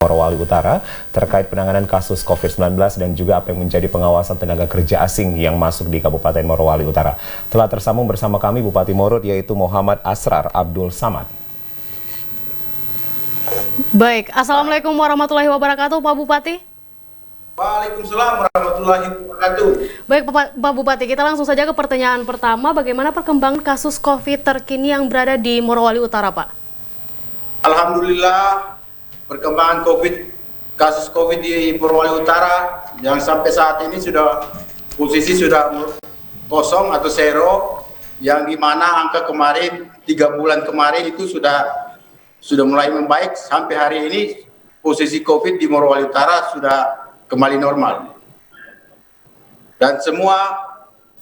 Morowali Utara terkait penanganan kasus COVID-19 dan juga apa yang menjadi pengawasan tenaga kerja asing yang masuk di Kabupaten Morowali Utara. Telah tersambung bersama kami Bupati Morut yaitu Muhammad Asrar Abdul Samad. Baik, Assalamualaikum warahmatullahi wabarakatuh Pak Bupati. Waalaikumsalam warahmatullahi wabarakatuh. Baik Pak Bupati, kita langsung saja ke pertanyaan pertama. Bagaimana perkembangan kasus COVID terkini yang berada di Morowali Utara, Pak? Alhamdulillah, perkembangan kasus COVID di Morowali Utara yang sampai saat ini posisi sudah kosong atau zero, yang dimana angka kemarin 3 bulan kemarin itu sudah mulai membaik. Sampai hari ini posisi COVID di Morowali Utara sudah kembali normal dan semua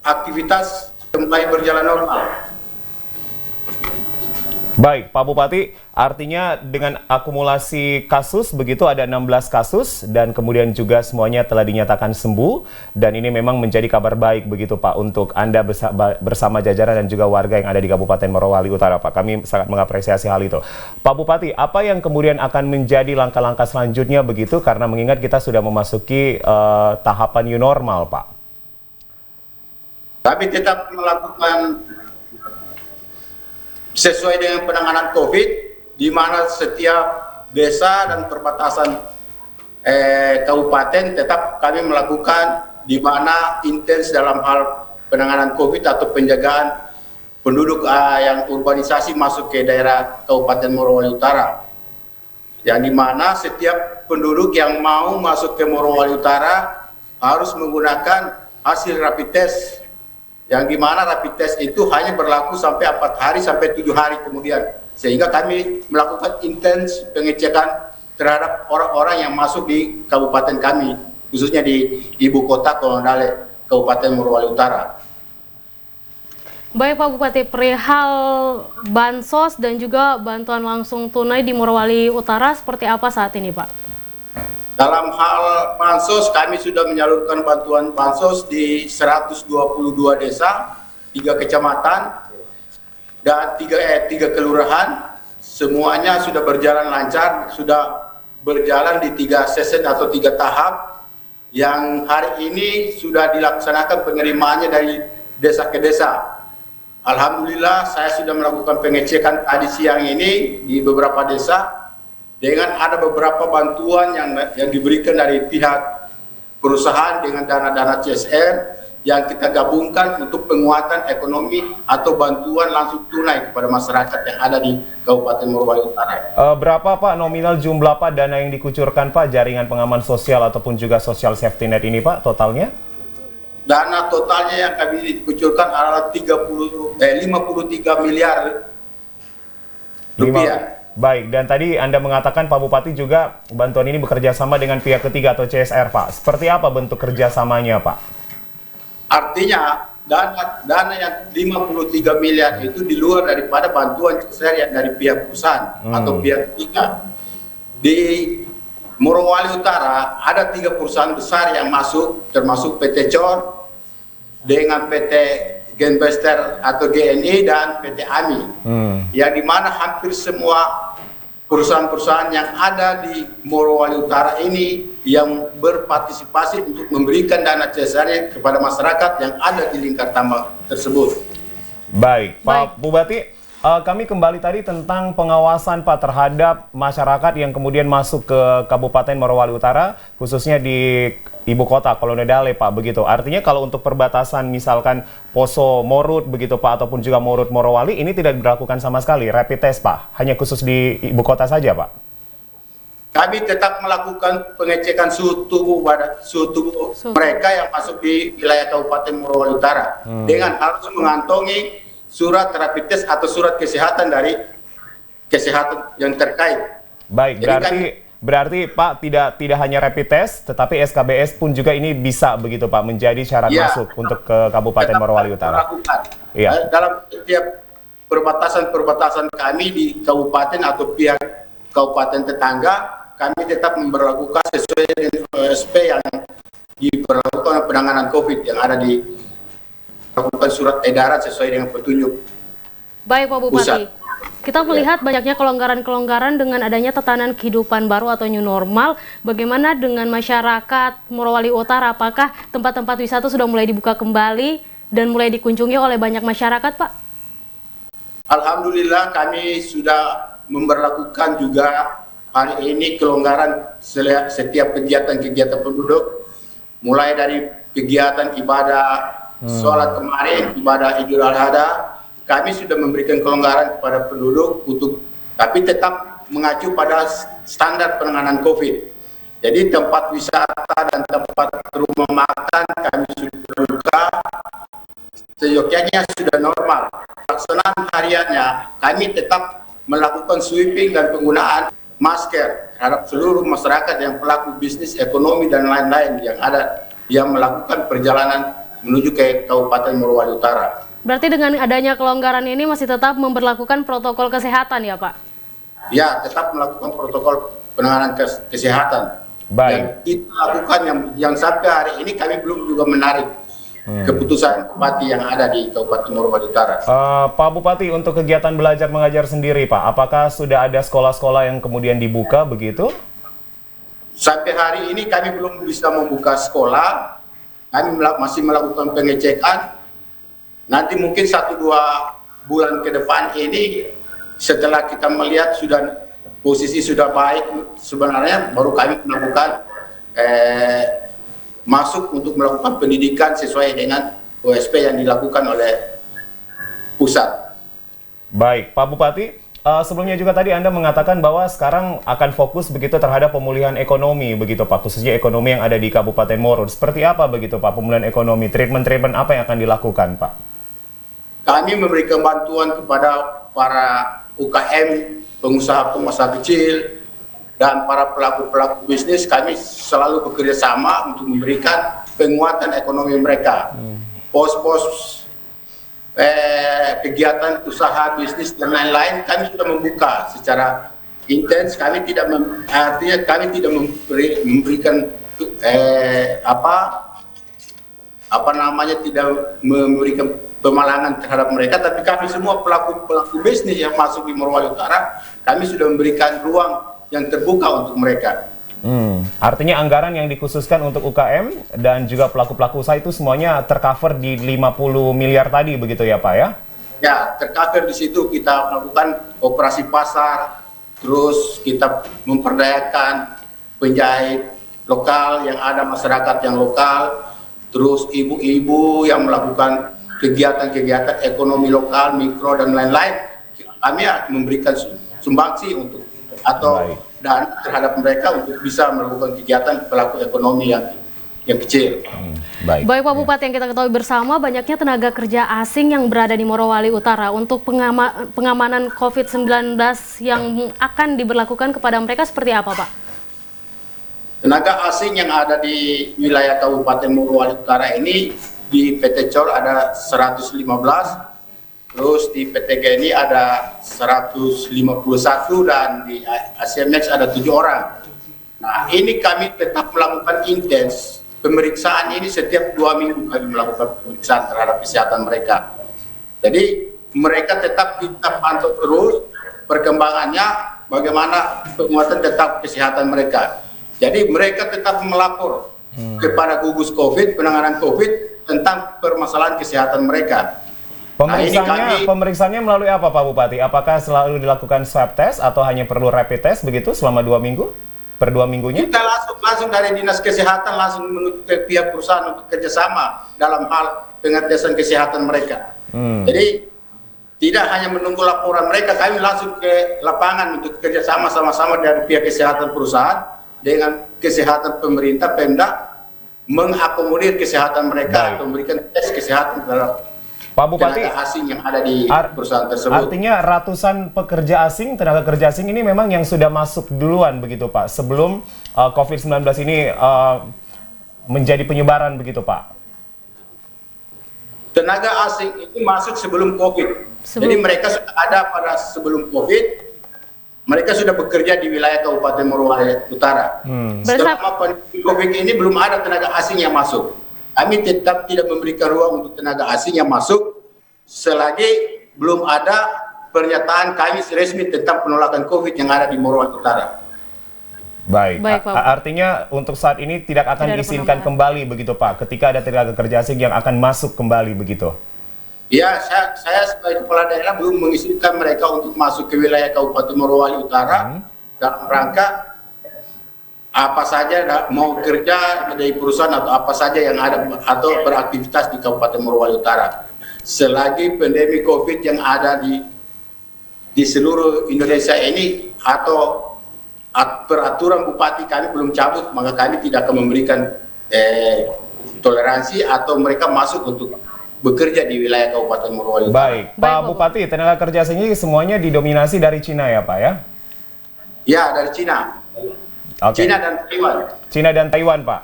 aktivitas kembali berjalan normal. Baik, Pak Bupati, artinya dengan akumulasi kasus begitu ada 16 kasus dan kemudian juga semuanya telah dinyatakan sembuh dan ini memang menjadi kabar baik begitu Pak untuk Anda bersama jajaran dan juga warga yang ada di Kabupaten Morowali Utara, Pak. Kami sangat mengapresiasi hal itu. Pak Bupati, apa yang kemudian akan menjadi langkah-langkah selanjutnya begitu karena mengingat kita sudah memasuki tahapan new normal, Pak? Kami tetap melakukan sesuai dengan penanganan COVID, di mana setiap desa dan perbatasan kabupaten tetap kami melakukan, di mana intens dalam hal penanganan COVID atau penjagaan penduduk yang urbanisasi masuk ke daerah Kabupaten Morowali Utara. Yang di mana setiap penduduk yang mau masuk ke Morowali Utara harus menggunakan hasil rapid test, yang dimana rapid test itu hanya berlaku sampai 4 hari sampai 7 hari kemudian, sehingga kami melakukan intens pengecekan terhadap orang-orang yang masuk di kabupaten kami, khususnya di ibu kota Kolondale, Kabupaten Morowali Utara. Baik Pak Bupati, perihal bansos dan juga bantuan langsung tunai di Morowali Utara seperti apa saat ini, Pak? Dalam hal bansos, kami sudah menyalurkan bantuan bansos di 122 desa, 3 kecamatan, dan 3 kelurahan. Semuanya sudah berjalan lancar, sudah berjalan di 3 sesi atau 3 tahap, yang hari ini sudah dilaksanakan pengirimannya dari desa ke desa. Alhamdulillah, saya sudah melakukan pengecekan tadi siang ini di beberapa desa, dengan ada beberapa bantuan yang diberikan dari pihak perusahaan dengan dana-dana CSR yang kita gabungkan untuk penguatan ekonomi atau bantuan langsung tunai kepada masyarakat yang ada di Kabupaten Morowali Utara. Berapa Pak nominal jumlah Pak dana yang dikucurkan Pak jaringan pengaman sosial ataupun juga social safety net ini Pak totalnya? Dana totalnya yang kami kucurkan adalah 53 miliar rupiah. Baik, dan tadi Anda mengatakan Pak Bupati juga bantuan ini bekerja sama dengan pihak ketiga atau CSR, Pak. Seperti apa bentuk kerjasamanya, Pak? Artinya dana yang 53 miliar itu di luar daripada bantuan CSR yang dari pihak perusahaan atau pihak ketiga. Di Morowali Utara ada 3 perusahaan besar yang masuk, termasuk PT COR dengan PT Genbester atau GNI dan PT AMI, yang dimana hampir semua perusahaan-perusahaan yang ada di Morowali Utara ini yang berpartisipasi untuk memberikan dana CSR kepada masyarakat yang ada di lingkar tambang tersebut. Baik, Pak Bupati, kami kembali tadi tentang pengawasan Pak terhadap masyarakat yang kemudian masuk ke Kabupaten Morowali Utara, khususnya di ibu kota Kolondale, Pak, begitu. Artinya kalau untuk perbatasan misalkan Poso Morut begitu Pak ataupun juga Morut Morowali ini tidak diberlakukan sama sekali rapid test, Pak. Hanya khusus di ibu kota saja, Pak. Kami tetap melakukan pengecekan suhu tubuh mereka yang masuk di wilayah Kabupaten Morowali Utara dengan harus mengantongi surat rapid test atau surat kesehatan dari kesehatan yang terkait. Baik, berarti Pak tidak hanya rapid test, tetapi SKBS pun juga ini bisa begitu Pak menjadi syarat masuk untuk ke Kabupaten Morowali Utara. Ya. Dalam setiap perbatasan kami di kabupaten atau pihak kabupaten tetangga, kami tetap memperlakukan sesuai dengan OSP yang diperlakukan penanganan COVID yang ada di melakukan surat edaran sesuai dengan petunjuk. Baik Pak Bupati. Kita melihat banyaknya kelonggaran-kelonggaran dengan adanya tatanan kehidupan baru atau new normal. Bagaimana dengan masyarakat Morowali Utara? Apakah tempat-tempat wisata sudah mulai dibuka kembali dan mulai dikunjungi oleh banyak masyarakat, Pak? Alhamdulillah kami sudah memberlakukan juga hari ini kelonggaran setiap kegiatan-kegiatan penduduk, mulai dari kegiatan ibadah sholat kemarin, ibadah Idul Adha, kami sudah memberikan kelonggaran kepada penduduk tapi tetap mengacu pada standar penanganan COVID. Jadi tempat wisata dan tempat rumah makan kami sudah buka, seyogyanya sudah normal. Pelaksanaan hariannya kami tetap melakukan sweeping dan penggunaan masker terhadap seluruh masyarakat yang pelaku bisnis, ekonomi dan lain-lain yang melakukan perjalanan menuju ke Kabupaten Morowali Utara. Berarti dengan adanya kelonggaran ini masih tetap memberlakukan protokol kesehatan ya, Pak? Ya, tetap melakukan protokol penanganan kesehatan. Baik. Yang kita lakukan yang sampai hari ini kami belum juga menarik keputusan Bupati yang ada di Kabupaten Morowali Utara. Pak Bupati, untuk kegiatan belajar mengajar sendiri, Pak, apakah sudah ada sekolah-sekolah yang kemudian dibuka begitu? Sampai hari ini kami belum bisa membuka sekolah. Kami masih melakukan pengecekan. Nanti mungkin 1-2 bulan ke depan ini, setelah kita melihat posisi sudah baik, sebenarnya baru kami melakukan masuk untuk melakukan pendidikan sesuai dengan OSP yang dilakukan oleh pusat. Baik, Pak Bupati, sebelumnya juga tadi Anda mengatakan bahwa sekarang akan fokus begitu terhadap pemulihan ekonomi begitu Pak, khususnya ekonomi yang ada di Kabupaten Moro. Seperti apa begitu Pak pemulihan ekonomi? Treatment apa yang akan dilakukan Pak? Kami memberikan bantuan kepada para UKM, pengusaha kecil, dan para pelaku bisnis. Kami selalu bekerja sama untuk memberikan penguatan ekonomi mereka. Pos-pos kegiatan usaha bisnis dan lain-lain kami sudah membuka secara intens. Kami tidak memberikan tidak memberikan pemalangan terhadap mereka, tapi kami semua pelaku bisnis yang masuk di Morowali Utara, kami sudah memberikan ruang yang terbuka untuk mereka. Artinya anggaran yang dikhususkan untuk UKM dan juga pelaku-pelaku usaha itu semuanya tercover di 50 miliar tadi begitu ya Pak ya? Ya, tercover di situ. Kita melakukan operasi pasar, terus kita memperdayakan penjahit lokal yang ada, masyarakat yang lokal, terus ibu-ibu yang melakukan kegiatan-kegiatan ekonomi lokal, mikro dan lain-lain. Kami memberikan sumbangsi untuk dan terhadap mereka untuk bisa melakukan kegiatan pelaku ekonomi yang kecil. Baik Pak Bupati, yang kita ketahui bersama banyaknya tenaga kerja asing yang berada di Morowali Utara. Untuk pengamanan COVID-19 yang akan diberlakukan kepada mereka seperti apa Pak? Tenaga asing yang ada di wilayah Kabupaten Morowali Utara ini di PT COR ada 115, terus di PT GNI ada 151 dan di ACMX ada 7 orang. Nah, ini kami tetap melakukan intens pemeriksaan ini. Setiap 2 minggu kami melakukan pemeriksaan terhadap kesehatan mereka. Jadi mereka tetap kita pantau terus perkembangannya, bagaimana penguatan tetap kesehatan mereka. Jadi mereka tetap melapor kepada gugus COVID, penanganan COVID tentang permasalahan kesehatan mereka. Pemeriksaannya melalui apa Pak Bupati? Apakah selalu dilakukan swab test atau hanya perlu rapid test begitu selama 2 minggu? Per 2 minggunya? Kita langsung dari Dinas Kesehatan langsung menuju ke pihak perusahaan untuk kerjasama dalam hal pengetesan kesehatan mereka. Jadi tidak hanya menunggu laporan mereka, kami langsung ke lapangan untuk kerjasama sama-sama dari pihak kesehatan perusahaan dengan kesehatan pemerintah, Pemda, mengakomodir kesehatan mereka, memberikan tes kesehatan terhadap Pak Bupati, tenaga asing yang ada di perusahaan tersebut. Artinya ratusan tenaga kerja asing ini memang yang sudah masuk duluan begitu Pak, sebelum COVID-19 ini menjadi penyebaran begitu Pak? Tenaga asing itu masuk sebelum COVID. Jadi mereka sudah ada pada sebelum COVID, mereka sudah bekerja di wilayah Kabupaten Morowali Utara. Selama pandemi COVID ini belum ada tenaga asing yang masuk. Kami tetap tidak memberikan ruang untuk tenaga asing yang masuk selagi belum ada pernyataan kami resmi tentang penolakan COVID yang ada di Morowali Utara. Baik, Baik, Pak. Artinya untuk saat ini tidak akan Tidak ada diizinkan kembali begitu Pak, ketika ada tenaga kerja asing yang akan masuk kembali begitu? Ya, saya sebagai kepala daerah belum mengizinkan mereka untuk masuk ke wilayah Kabupaten Morowali Utara dalam rangka apa saja mau kerja dari perusahaan atau apa saja yang ada atau beraktivitas di Kabupaten Morowali Utara. Selagi pandemi COVID yang ada di seluruh Indonesia ini atau peraturan bupati kami belum cabut, maka kami tidak akan memberikan toleransi atau mereka masuk untuk bekerja di wilayah Kabupaten Morowali Utara. Baik, Pak Bupati, tenaga kerja asing ini semuanya didominasi dari Cina ya Pak ya? Ya, dari Cina. Oke. Cina dan Taiwan. Cina dan Taiwan Pak?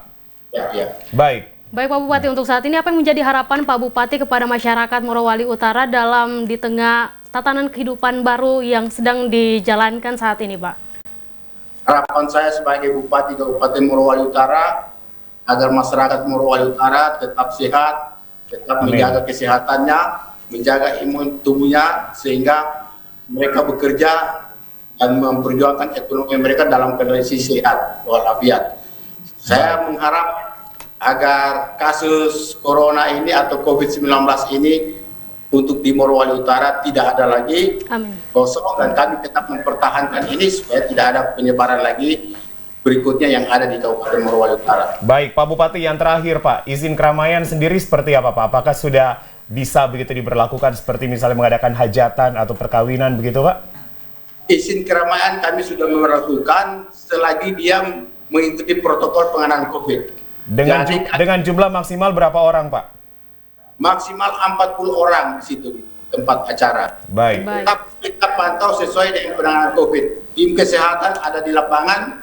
Ya. Baik. Baik Pak Bupati, untuk saat ini apa yang menjadi harapan Pak Bupati kepada masyarakat Morowali Utara dalam di tengah tatanan kehidupan baru yang sedang dijalankan saat ini Pak? Harapan saya sebagai Bupati Kabupaten Morowali Utara agar masyarakat Morowali Utara tetap sehat, tetap Amin. menjaga kesehatannya, menjaga imun tubuhnya sehingga mereka bekerja dan memperjuangkan ekonomi mereka dalam kondisi sehat walafiat. Saya mengharap agar kasus corona ini atau COVID-19 ini untuk di Morowali Utara tidak ada lagi Amin. kosong, dan kami tetap mempertahankan ini supaya tidak ada penyebaran lagi berikutnya yang ada di Kabupaten Morowali Utara. Baik, Pak Bupati, yang terakhir Pak, izin keramaian sendiri seperti apa Pak? Apakah sudah bisa begitu diberlakukan seperti misalnya mengadakan hajatan atau perkawinan begitu Pak? Izin keramaian kami sudah memperlakukan selagi dia mengikuti protokol penanganan COVID. Dengan jumlah maksimal berapa orang Pak? Maksimal 40 orang di situ di tempat acara. Baik. Kita pantau sesuai dengan penanganan COVID. Tim kesehatan ada di lapangan,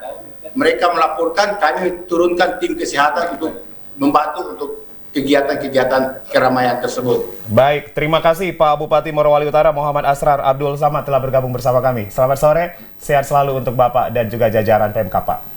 mereka melaporkan, kami turunkan tim kesehatan untuk membantu untuk kegiatan-kegiatan keramaian tersebut. Baik, terima kasih Pak Bupati Morowali Utara Muhammad Asrar Abdul Samad telah bergabung bersama kami. Selamat sore, sehat selalu untuk Bapak dan juga jajaran Pemkap Pak.